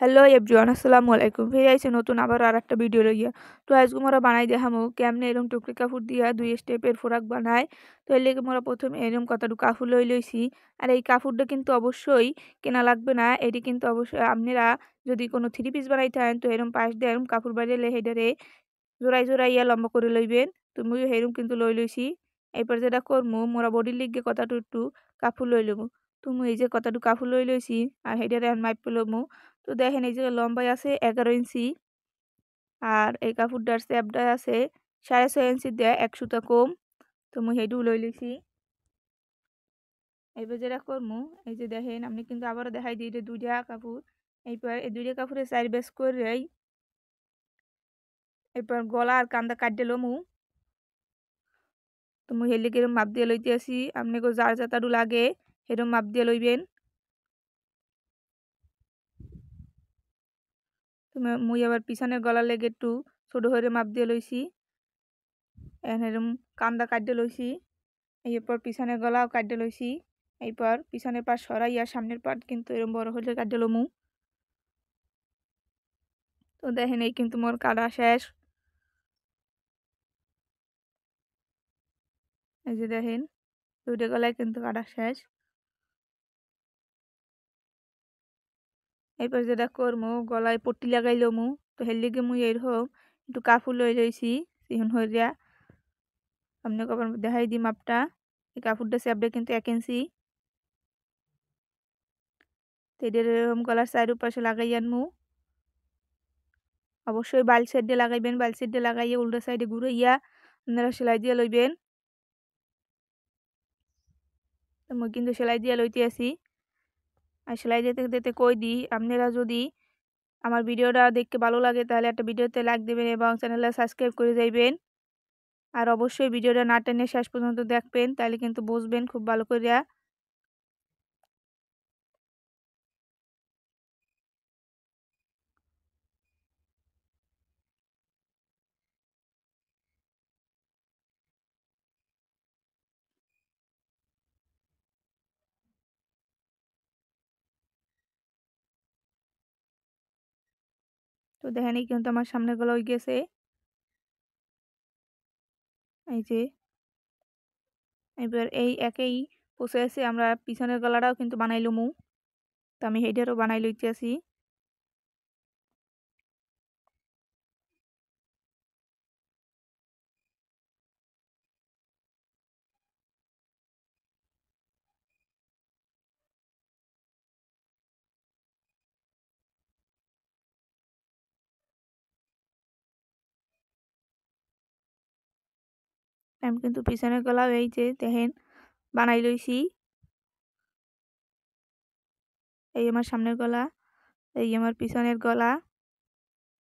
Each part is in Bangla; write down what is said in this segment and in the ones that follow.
হ্যালো এভরিওয়ান, আসসালামু আলাইকুম। ফিরে আইছি নতুন আবার আরেকটা ভিডিও লইয়া। তো আজকে মোরা বানাই দেখামু কেমনে এরকম টুকরি কাপড় দিয়া ২ স্টেপের ফোরাক বানায়। তো এর লেগে মোরা প্রথমে এরকম কতটুকু কাপড় লইছি। আর এই কাপড়টা কিন্তু অবশ্যই কেনা লাগবে না। এটি কিন্তু অবশ্যই আপনারা যদি কোনো থ্রি পিস বানাইতে চান তো এরকম পাশ দিয়ে এরকম কাপড় বানাইলে হেডারে জোড়াইয়া লম্বা করে লইবেন। তো মুই হেরুম কিন্তু লইছি। এরপর যেটা করমু মোরা বডির লিগে কতটুকু কাপড় লইলমু। তো মুই এই যে কতটুকু কাপড় লইছি আর হেডারে মাইপা লমু। তো দেখেন এই যে লম্বায় আছে 11 ইঞ্চি আর এই কাপড়টার শেপটা আছে 6.5 ইঞ্চি দিয়ে 1 সুতা কম। তো মুই হেডু লই লইছি। এবার যেটা করমু এই যে দেখেন আমি কিন্তু আবারও দেখাই দিই এটা 2টা কাপড়। এইবার এই 2টা কাপড়ের 4 বেস করেই এরপর গলা আর কান্দা কাটতে লমু। তো মুই হের লিগে এরম মাপ দিয়ে লইতে আসি। আপনাকে যার যতটুকু লাগে এরম মাপ দিয়ে লইবেন। তো মুই আবার পিছনের গলার লেগে একটু ছোট করে মাপ দিয়ে লইছি। এরম কান্দা কাটতে লইছি। এরপর পিছনের গলাও কাটতে লইছি। এরপর পিছনের পাট সরাইয়া সামনের পাট কিন্তু এরম বড় হলে কাটতে লমু। তো দেখেন এই কিন্তু মোর কাটা শেষ। এই যে দেখেন 2টা গলায় কিন্তু কাটা শেষ। এরপর যেটা করমু গলায় পট্টি লাগাই লমু। তো হের লিগে মুই এরকম একটু কাপড় লই লইছি চিহন হইয়া। আপনাকে আবার দেখাই দিই মাপটা। এই কাপড়টা শেপটা কিন্তু 1 ইঞ্চি। তো এটার এরকম গলার চারপাশে লাগাই আনমু। অবশ্যই বাল সাইড দিয়ে লাগাইবেন। বাল সাইড দিয়ে লাগাইয়া উল্টা সাইডে ঘুরাইয়া আপনারা সেলাই দিয়ে লইবেন। তো মুই কিন্তু সেলাই দিয়ে লইতে আসি। আর সেলাই দিতে দিতে কই দিই আপনারা যদি আমার ভিডিওটা দেখতে ভালো লাগে তাহলে একটা ভিডিওতে লাইক দেবেন এবং চ্যানেলটা সাবস্ক্রাইব করে যাইবেন। আর অবশ্যই ভিডিওটা না টেনে শেষ পর্যন্ত দেখবেন তাহলে কিন্তু বুঝবেন খুব ভালো কইরা। তো দেখেন এই কিন্তু আমার সামনের গলা হয়ে গেছে। এই যে এবার এই একই প্রসেসে আমরা পিছনের গলাটাও কিন্তু বানাই লমু। তো আমি হেইটারও বানাই লইতেছি। আমি কিন্তু পিছনের গলাও এই যে দেখেন বানাই লইছি। এই আমার সামনের গলা, এই আমার পিছনের গলা।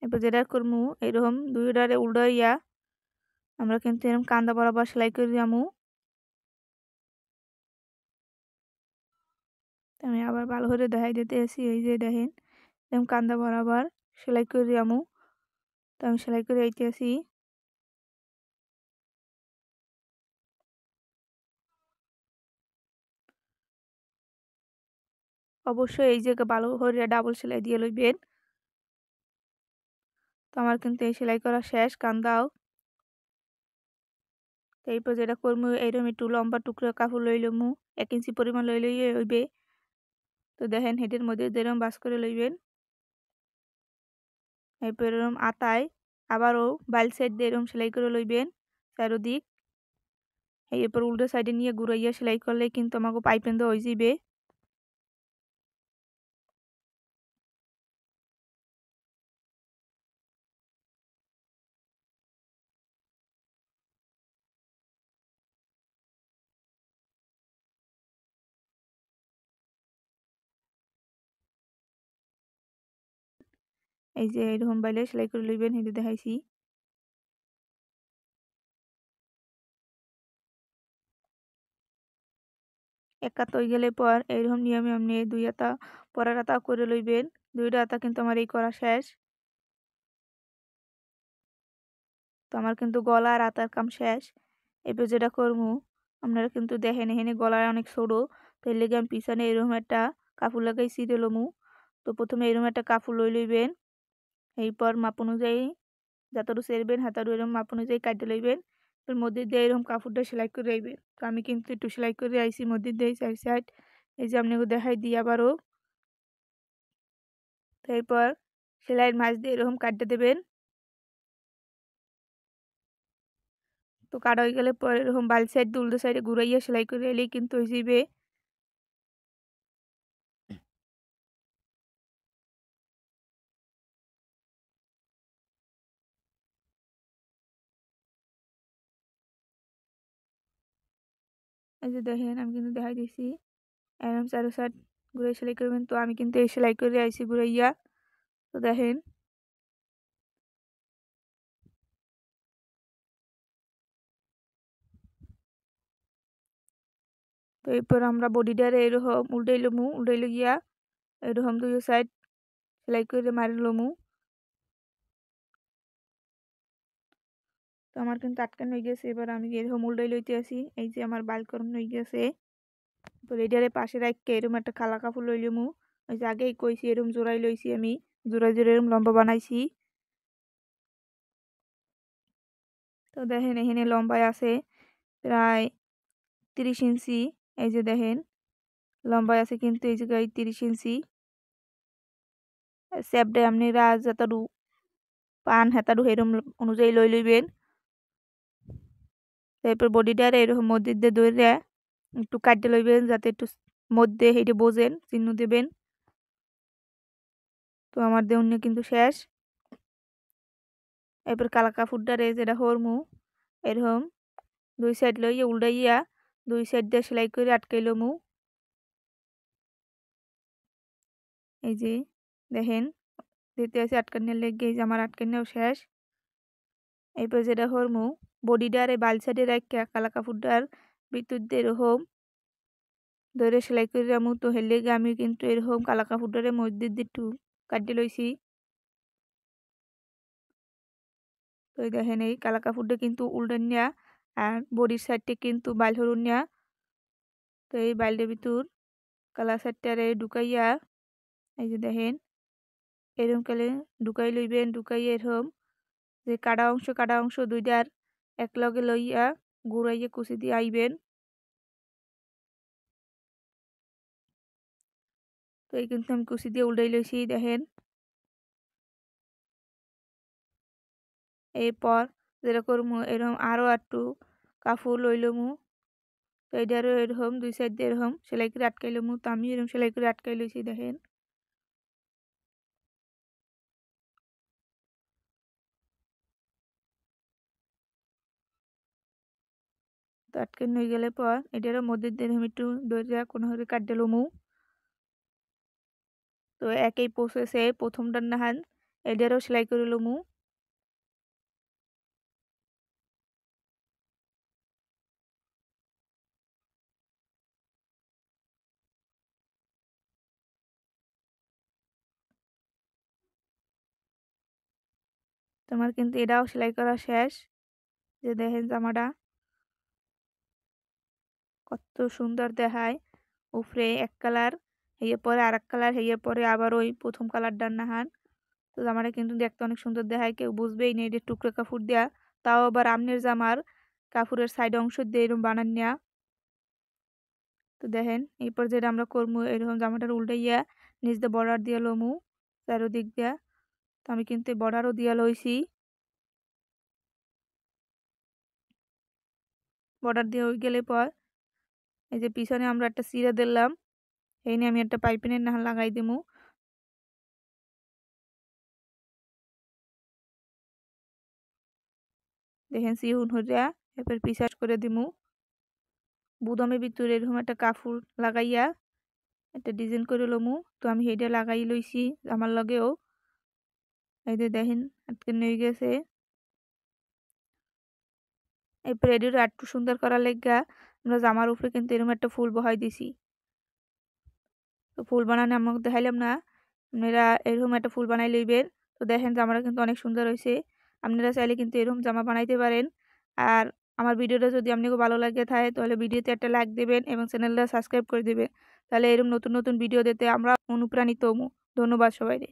এবার যেটা করমু এরকম দুইটারে উল্টাইয়া আমরা কিন্তু এরকম কান্দা বরাবর সেলাই করে যামু। আমি আবার ভালো করে দেখাই দিতে আসি এই যে দেখেন এরকম কান্দা বরাবর সেলাই করে যামু। তো আমি সেলাই করে আইতে আসি। অবশ্যই এই জায়গা ভালো করে ডাবল সেলাই দিয়ে লইবেন। তো আমার কিন্তু এই সেলাই করা শেষ কান্দাও। তো এরপর যেটা করমু এইরকম একটু লম্বা টুকরো কাপড় লই লমু 1 ইঞ্চি পরিমাণ লই লইয়ে হইবে। তো দেখেন হেডের মধ্যে যেরকম বাস করে লইবেন। এরপর এরকম আতায় আবারও বাইল সাইড দিয়ে এরকম সেলাই করে লইবেন চারোদিক। এরপর উল্টো সাইডে নিয়ে ঘুরাইয়া সেলাই করলে কিন্তু আমাকে পাইপিং দেওয়া হয়ে যাবে। এই যে এরকম বাইলে সেলাই করে লইবেন হেঁটে দেখাইছি। এক কাত হয়ে গেলে পর এইরকম নিয়মে আপনি 2 হাতা পরের হাতা করে লইবেন। 2টা হাতা কিন্তু আমার এই করা শেষ। তো আমার কিন্তু গলা আর হাতার কাম শেষ। এবার যেটা করমু আপনারা কিন্তু দেখেন এখানে গলায় অনেক ছোট। তো এর লেগে আমি পিছনে এরকম একটা কাপড় লাগাই চিরে লমু। তো প্রথমে এরকম একটা কাপড় লই লইবেন, এরপর মাপ অনুযায়ী যতটুকু সেরবেন হাতারু এরকম মাপ অনুযায়ী কাটে লইবেন। এর মধ্যে দিয়ে এরকম কাপড়টা সেলাই করে আইবেন। তো আমি কিন্তু একটু সেলাই করে আইছি মধ্যে দিয়ে সাইড সাইড, এই যে আপনাকে দেখাই দিই আবারও। এরপর সেলাইয়ের মাঝ দিয়ে এরকম কাটতে দেবেন। তো কাটা হয়ে গেলে পরে এরকম বাল সাইড দিয়ে উল্টো সাইডে ঘুরাইয়া সেলাই করে এলেই কিন্তু হয়ে যাবে। এই যে দেখেন আমি কিন্তু দেখাই দিছি এরকম চারো সাইড ঘুরে সেলাই করবেন। তো আমি কিন্তু এই সেলাই করে আইছি ঘুরাইয়া। তো দেখেন তো এরপর আমরা বডিটারে এরকম উল্টাই গিয়া এরকম দুই সাইড সেলাই করে মারি লমু। তো আমার কিন্তু আটকানো হয়ে গেছে, এবার আমি এরকম উল্টাই লইতে আসি। এই যে আমার বাল করানো হয়ে গেছে। তো এটারে পাশে রাখকে এরকম একটা কালা কাপড় লই লমু। ওই যে আগেই কইছি এরকম জোড়াই লইছি, আমি জোড়ায় জোড়ায় এরকম লম্বা বানাইছি। তো দেখেন এখানে লম্বায় আছে প্রায় 30 ইঞ্চি। এই যে দেখেন লম্বায় আছে কিন্তু এই জায়গায় 30 ইঞ্চি। স্যাপডে আপনারা যতটুকু পান হেতাটু এরকম অনুযায়ী লই লইবেন। তারপর বডিটার এরকম মধ্যে দিয়ে ধরে একটু কাটতে লইবেন যাতে একটু মধ্যে হেঁটে বোঝেন চিহ্ন দেবেন। তো আমার দেউন্য কিন্তু শেষ। এরপর কালা কাপড়টারে যেটা হরমু এরকম দুই সাইড লইয়া উল্টাইয়া দুই সাইড দিয়ে সেলাই করে আটকাই লমু। এই যে দেখেন দিতে আছে আটকানোর লেগে, এই যে আমার আটকানোও শেষ। এরপর যেটা হরমু বডিটার এই বাল সাইডে রাখা কালা কাপড়টার ভিতর দিয়ে এরকম ধরে সেলাই করে রামু। তো হের লেগে আমি কিন্তু এরকম কালা কাপড়টারে মধ্যে দিয়ে একটু কাটি লইছি। তো এই দেখেন এই কালা কাপড়টা কিন্তু উল্টান নেয়া আর বডির সাইডটা কিন্তু বাইল হরুন নেয়া। তো এই বাইলটার ভিতর কালা সাইডটারে ঢুকাইয়া এই যে দেখেন এরকম কালে ঢুকাই লইবেন। ঢুকাইয়া এরকম যে কাটা অংশ দুইটার এক লগে লইয়া ঘুরাইয়া কুচি দিয়ে আইবেন। তো এই কিন্তু আমি কুচি দিয়ে উল্টাই লইছি দেখেন। এরপর যেটা করমু এরকম আরও একটু কাপড় লই লমু। তো এটারও এরকম দুই সাইড দিয়ে এরকম সেলাই করে আটকাই লমু। তো আমি এরকম সেলাই করে আটকাই লইছি দেখেন। তো আটকানো হয়ে গেলে পর এটারও মধ্যে দিয়ে এরকম একটু ধরে কোনো হারে কাটতে লমু। তো একই প্রসেসে প্রথমটার নাহান এটারও সেলাই করে লমু। তোমার কিন্তু এটাও সেলাই করা শেষ। যে দেখেন জামাটা কত সুন্দর দেখায়। উপরে এক কালার হইয়ে পরে আর এক কালার হইয়ে পরে আবার ওই প্রথম কালারটার নাহান। তো জামাটা কিন্তু দেখতে অনেক সুন্দর দেখায়, কেউ বুঝবেই না এটা টুকরো কাপড় দেয়া। তাও আবার আমনের জামার কাপড়ের সাইড অংশ দিয়ে এরকম বানান নেয়া। তো দেখেন এরপর যেটা আমরা করবো এরকম জামাটার উল্টাইয়া নিচ দিয়ে বর্ডার দিয়ে লমু চারোদিক দিয়া। তো আমি কিন্তু বর্ডারও দিয়া লইছি। বর্ডার দিয়ে হয়ে গেলে পর এই যে পিছনে আমরা একটা চিরা দিলাম, এই নিয়ে আমি একটা পাইপিনের নাহান লাগাই দিমু। দেখেন সিহুন হইয়া এরপর পিসাস করে দিমু। বুদমের ভিতরে এরকম একটা কাপড় লাগাইয়া একটা ডিজাইন করে লমু। তো আমি সেইটা লাগাই লইছি আমার লগেও। এই যে দেখেন আজকে নিয়ে গেছে। এরপর এডিও একটু সুন্দর করার লেগা আমরা জামার উপরে কিন্তু এরকম একটা ফুল বহাই দিছি। তো ফুল বানানো আমাকে দেখাইলাম না, আপনারা এরকম একটা ফুল বানাই লইবেন। তো দেখেন জামাটা কিন্তু অনেক সুন্দর হয়েছে। আপনারা চাইলে কিন্তু এরকম জামা বানাইতে পারেন। আর আমার ভিডিওটা যদি আপনাকে ভালো লাগে থাকে তাহলে ভিডিওতে একটা লাইক দেবেন এবং চ্যানেলটা সাবস্ক্রাইব করে দেবেন। তাহলে এরকম নতুন নতুন ভিডিও দিতে আমরা অনুপ্রাণিত হবো। ধন্যবাদ সবাইরে।